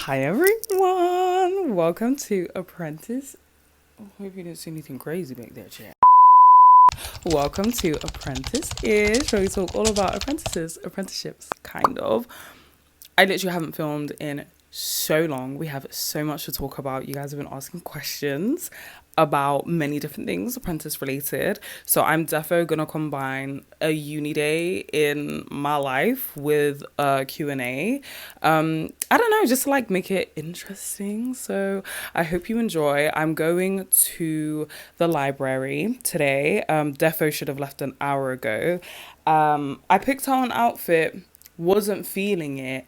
Hi everyone, welcome to Apprentice. Hope you didn't see anything crazy back there, chat. Welcome to Apprenticeish, where we talk all about apprentices, apprenticeships, kind of. I literally haven't filmed in so long. We have so much to talk about. You guys have been asking questions about many different things apprentice related, so I'm defo gonna combine a uni day in my life with a Q&A. I don't know, just to like make it interesting, so I hope you enjoy. I'm going to the library today. Defo should have left an hour ago. I picked out an outfit, wasn't feeling it,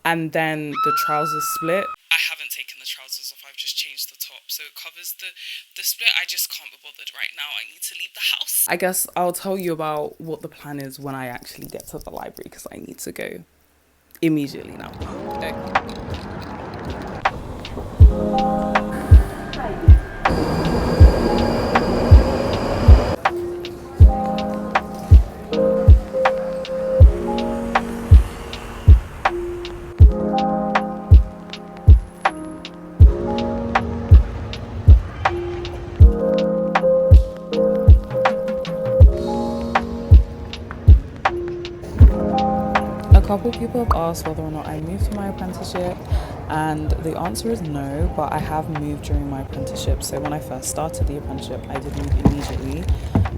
and then the trousers split. I haven't taken the trousers off, I've just changed the top, so it covers the split. I just can't be bothered right now. I need to leave the house. I guess I'll tell you about what the plan is when I actually get to the library, because I need to go immediately now. Okay. A couple people have asked whether or not I moved to my apprenticeship, and the answer is no, but I have moved during my apprenticeship. So when I first started the apprenticeship, I did move immediately,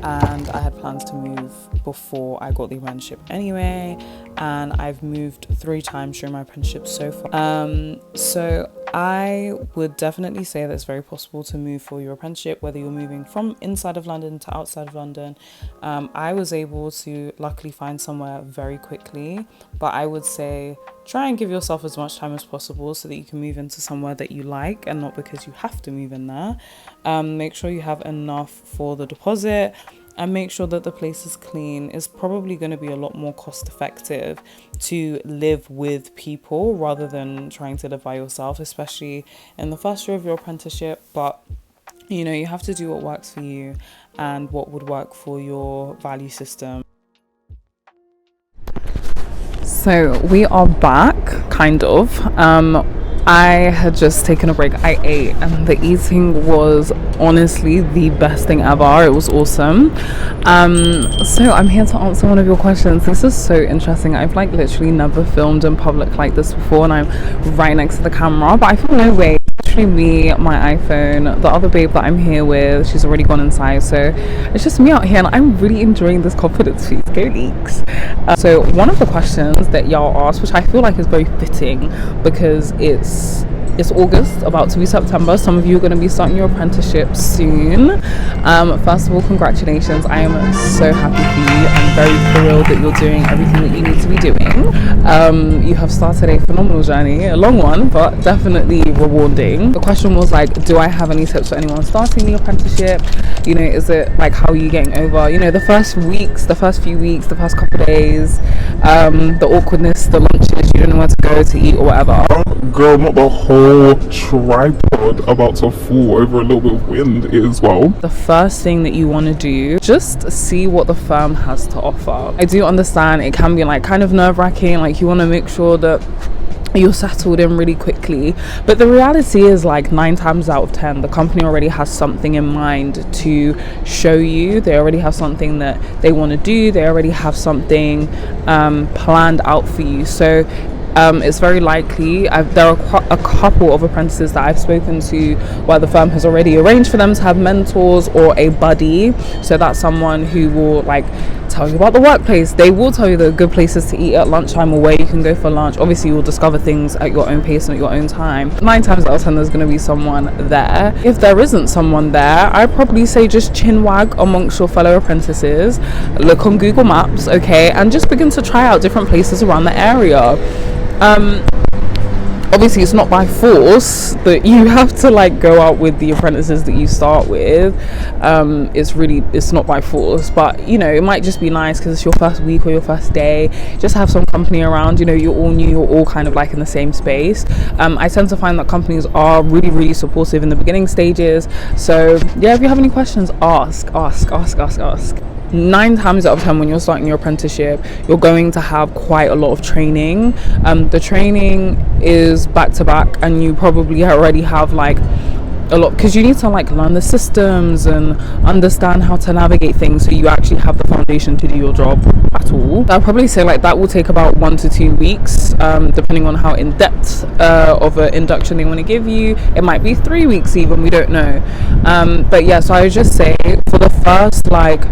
and I had plans to move before I got the apprenticeship anyway, and I've moved 3 times during my apprenticeship so far. So I would definitely say that it's very possible to move for your apprenticeship, whether you're moving from inside of London to outside of London. I was able to luckily find somewhere very quickly, but I would say try and give yourself as much time as possible so that you can move into somewhere that you like and not because you have to move in there. Make sure you have enough for the deposit, and make sure that the place is clean. It's probably going to be a lot more cost effective to live with people rather than trying to live by yourself, especially in the first year of your apprenticeship. But you know, you have to do what works for you and what would work for your value system. So we are back, kind of. I had just taken a break. I ate, and the eating was honestly the best thing ever. It was awesome. So I'm here to answer one of your questions. This is so interesting. I've like literally never filmed in public like this before, and I'm right next to the camera, but I feel no way. Literally me, my iPhone, the other babe that I'm here with, she's already gone inside, so it's just me out here, and I'm really enjoying this confidence piece. Go leaks. So one of the questions that y'all asked, which I feel like is very fitting because it's August, about to be September. Some of you are going to be starting your apprenticeship soon. First of all, congratulations. I am so happy for you. I'm very thrilled that you're doing everything that you need to be doing. You have started a phenomenal journey, a long one, but definitely rewarding. The question was like, do I have any tips for anyone starting the apprenticeship? You know, is it like, how are you getting over, you know, the first few weeks, the first couple of days, the awkwardness, the lunches, you don't know where to go to eat or whatever. Girl, not the whole tripod about to fall over a little bit of wind as well. The first thing that you want to do, just see what the firm has to offer. I do understand it can be like kind of nerve-wracking, like you want to make sure that you're settled in really quickly, but the reality is like 9 times out of 10 the company already has something in mind to show you. They already have something that they want to do. They already have something planned out for you. So it's very likely, there are a couple of apprentices that I've spoken to where the firm has already arranged for them to have mentors or a buddy. So that's someone who will like tell you about the workplace. They will tell you the good places to eat at lunchtime or where you can go for lunch. Obviously you'll discover things at your own pace and at your own time. 9 times out of 10 there's going to be someone there. If there isn't someone there, I'd probably say just chinwag amongst your fellow apprentices, look on Google Maps, okay, and just begin to try out different places around the area. Obviously it's not by force, but you have to like go out with the apprentices that you start with. It's not by force, but you know, it might just be nice because it's your first week or your first day, just have some company around. You know, you're all new, you're all kind of like in the same space. I tend to find that companies are really supportive in the beginning stages. So yeah, if you have any questions, ask. 9 times out of 10 when you're starting your apprenticeship, you're going to have quite a lot of training. The training is back to back, and you probably already have like a lot, because you need to like learn the systems and understand how to navigate things, so you actually have the foundation to do your job at all. I'll probably say like that will take about 1 to 2 weeks, depending on how in depth of an induction they want to give you. It might be 3 weeks even, we don't know. But yeah, so I would just say for the first like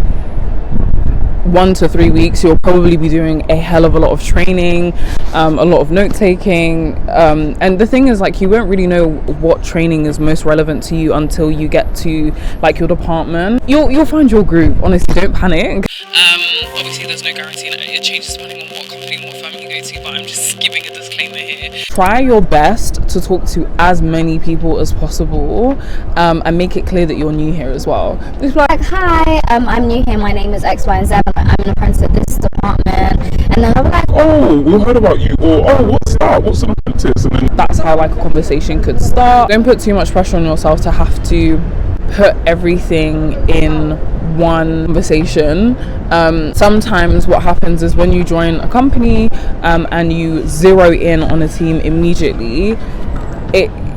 1 to 3 weeks, you'll probably be doing a hell of a lot of training, a lot of note taking, and the thing is like you won't really know what training is most relevant to you until you get to like your department. You'll find your group. Honestly, don't panic. Obviously there's no guarantee that it changes depending on what company and what firm you go to, but I'm just giving a disclaimer here. Try your best to talk to as many people as possible, and make it clear that you're new here as well. It's Like, hi, I'm new here, my name is X, Y, and Z, I'm an apprentice at this department, and then I'll be like, oh, we heard about you, or oh, what's that, what's an apprentice? And then that's how like a conversation could start. Don't put too much pressure on yourself to have to put everything in one conversation. Sometimes what happens is when you join a company and you zero in on a team immediately,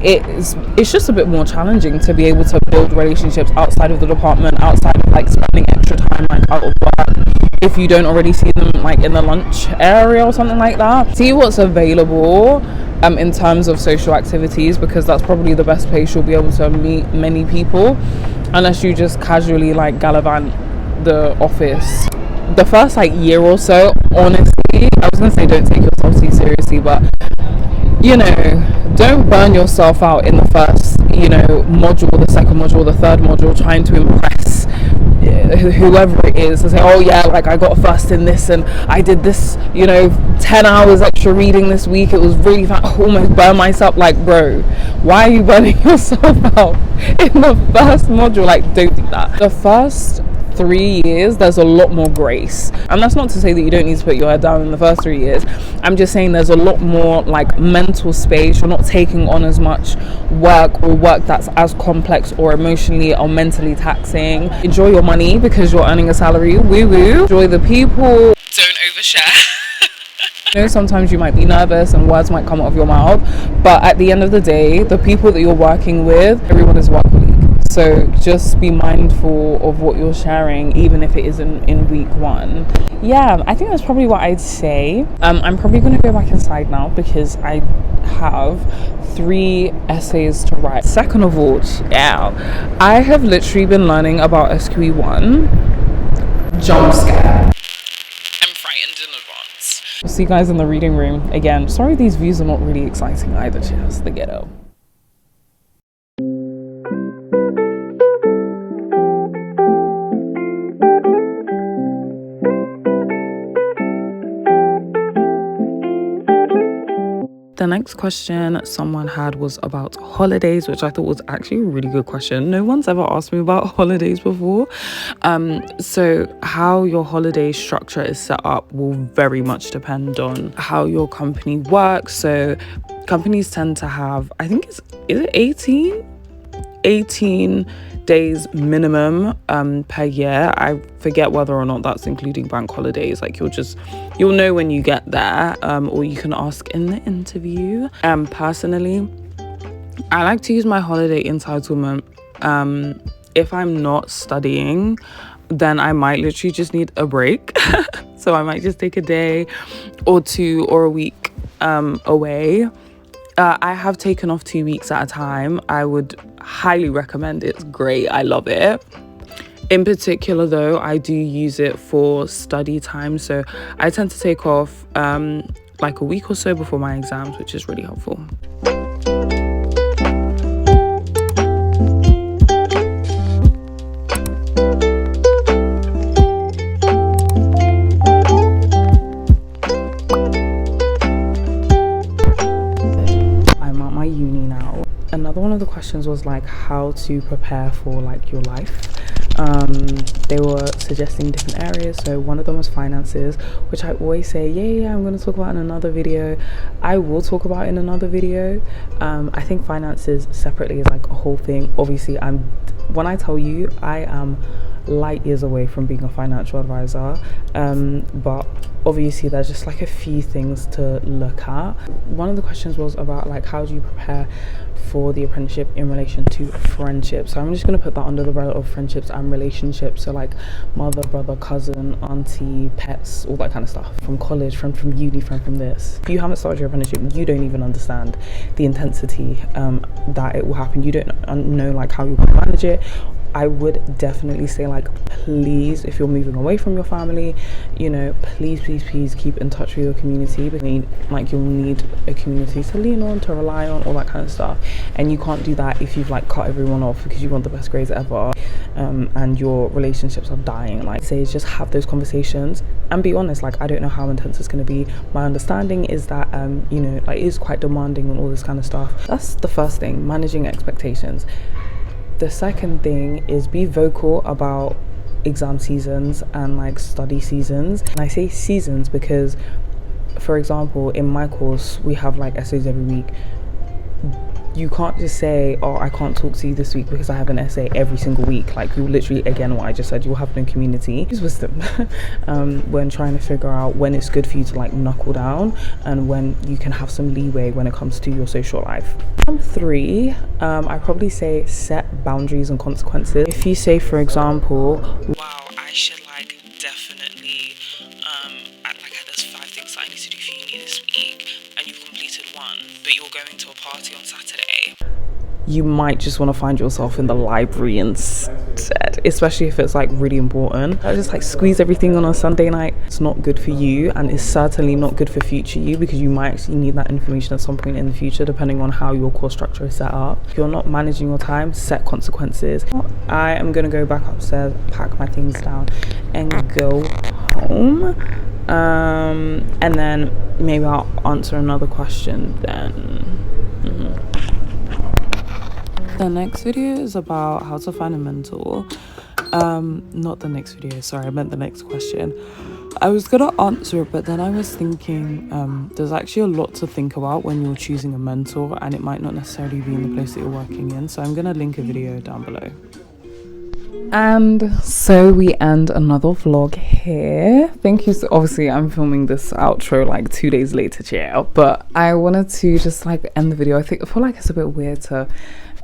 it's just a bit more challenging to be able to build relationships outside of the department, outside of like spending extra time like out of work, if you don't already see them like in the lunch area or something like that. See what's available in terms of social activities, because that's probably the best place you'll be able to meet many people, unless you just casually like gallivant the office. The first like year or so, honestly, I was gonna say don't take yourself too seriously, but you know, don't burn yourself out in the first, you know, module, the second module, the third module, trying to impress whoever it is to say, oh yeah, like I got a first in this and I did this, you know, 10 hours extra reading this week, it was really fun. I almost burned myself. Like, bro, why are you burning yourself out in the first module? Like, don't do that. The first 3 years there's a lot more grace, and that's not to say that you don't need to put your head down in the first 3 years. I'm just saying there's a lot more like mental space. You're not taking on as much work, or work that's as complex or emotionally or mentally taxing. Enjoy your money because you're earning a salary. Woo woo. Enjoy the people. Don't overshare. You know, sometimes you might be nervous and words might come out of your mouth, but at the end of the day, the people that you're working with, everyone is work colleague. So just be mindful of what you're sharing, even if it isn't in week 1. Yeah, I think that's probably what I'd say. I'm probably going to go back inside now because I have 3 essays to write. Second of all, yeah, I have literally been learning about SQE1. Jump scare. I'm frightened in advance. I'll see you guys in the reading room. Again, sorry these views are not really exciting either, just the ghetto. The next question someone had was about holidays, which I thought was actually a really good question. No one's ever asked me about holidays before. So how your holiday structure is set up will very much depend on how your company works. So companies tend to have, I think is it 18 days minimum per year. I forget whether or not that's including bank holidays. Like you'll know when you get there, or you can ask in the interview. Personally, I like to use my holiday entitlement. If I'm not studying, then I might literally just need a break. So I might just take a day or 2 or a week away. I have taken off 2 weeks at a time. I would highly recommend it. It's great. I love it. In particular though, I do use it for study time. So I tend to take off like a week or so before my exams, which is really helpful. Another one of the questions was like how to prepare for like your life. They were suggesting different areas. So one of them was finances, which I always say yeah I'm going to talk about in another video. I will talk about in another video. I think finances separately is like a whole thing. Obviously when I tell you I am light years away from being a financial advisor, but obviously there's just like a few things to look at. One of the questions was about like, how do you prepare for the apprenticeship in relation to friendships? So I'm just going to put that under the umbrella of friendships and relationships. So like mother, brother, cousin, auntie, pets, all that kind of stuff. From college, from uni, from this. If you haven't started your apprenticeship, you don't even understand the intensity that it will happen. You don't know like how you can manage it. I would definitely say like, please, if you're moving away from your family, you know, please keep in touch with your community, because like you'll need a community to lean on, to rely on, all that kind of stuff. And you can't do that if you've like cut everyone off because you want the best grades ever, and your relationships are dying. Like, say, just have those conversations and be honest. Like, I don't know how intense it's going to be. My understanding is that you know, like, it is quite demanding and all this kind of stuff. That's the first thing, managing expectations. The second thing is be vocal about exam seasons and like study seasons. And I say seasons because, for example, in my course we have like essays every week. You can't just say, oh, I can't talk to you this week because I have an essay every single week. Like, you literally, again, what I just said, you'll have no community. Use wisdom when trying to figure out when it's good for you to like knuckle down and when you can have some leeway when it comes to your social life. Number 3, I probably say set boundaries and consequences. If you say, for example, wow, I should like definitely there's 5 things that I need to do for uni this week, and you've completed 1, but you're going to a party on Saturday, you might just want to find yourself in the library instead, especially if it's like really important. I just like squeeze everything on a Sunday night. It's not good for you, and it's certainly not good for future you, because you might actually need that information at some point in the future, depending on how your course structure is set up. If you're not managing your time, set consequences. I am gonna go back upstairs, pack my things down and go home, and then maybe I'll answer another question then. The next video is about how to find a mentor. Not the next video, sorry, I meant the next question. I was gonna answer it, but then I was thinking there's actually a lot to think about when you're choosing a mentor, and it might not necessarily be in the place that you're working in. So I'm gonna link a video down below. And so we end another vlog here. Thank you. So obviously I'm filming this outro like 2 days later, chill, but I wanted to just like end the video. I feel like it's a bit weird to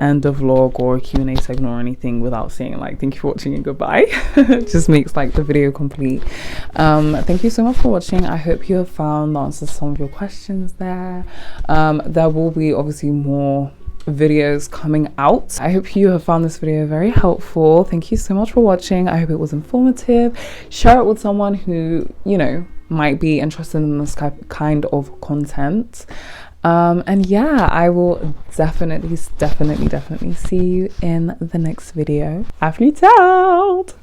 end a vlog or a Q&A segment or anything without saying like thank you for watching and goodbye. It just makes like the video complete. Thank you so much for watching. I hope you have found the answers to some of your questions there. There will be obviously more videos coming out. I hope you have found this video very helpful. Thank you so much for watching. I hope it was informative. Share it with someone who, you know, might be interested in this kind of content. And yeah, I will definitely see you in the next video. Athlete out!